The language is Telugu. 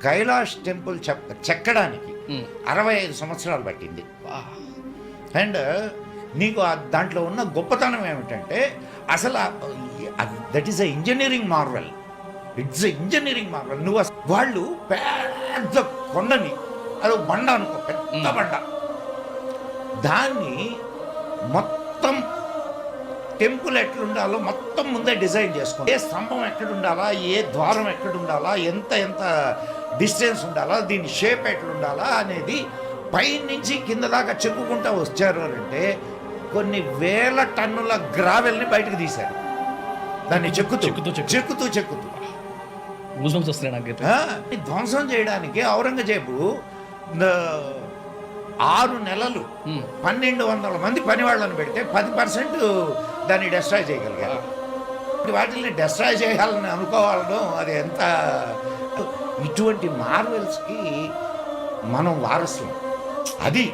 కైలాష్ టెంపుల్ చెక్కడానికి హ్మ్. 65 సంవత్సరాలు పట్టింది. వాహ్! అండ్ నీకు దాంట్లో ఉన్న గొప్పతనం ఏమిటంటే అసలు that is a engineering Marvel. It's a engineering Marvel. వాళ్ళు పెద్ద కొండని అది బండ అనుకో, పెద్ద బండ, దాన్ని మొత్తం టెంపుల్ ఎట్లుండాలో మొత్తం ముందే డిజైన్ చేసుకోండి. ఏ స్తంభం ఎక్కడుండాలా, ఏ ద్వారం ఎక్కడుండాలా, ఎంత డిస్టెన్స్ ఉండాలా, దీని షేప్ ఎట్లుండాలా అనేది పైనుంచి కింద దాకా చెప్పుకుంటూ వచ్చారు అంటే కొన్ని వేల టన్నుల గ్రావెల్ని బయటకు తీశారు. దాన్ని చెక్కుతూ గూస్బంప్స్ వస్తున్నాయి నాకైతే. ధ్వంసం చేయడానికి ఔరంగజేబు 6 నెలలు 1200 మంది పనివాళ్ళని పెడితే 10% దాన్ని డెస్ట్రాయ్ చేయగలిగారు. వాటిని డెస్ట్రాయ్ చేయాలని అనుకోవాలడం అది ఎంత. ఇటువంటి మార్వెల్స్కి మనం వారసులం. అది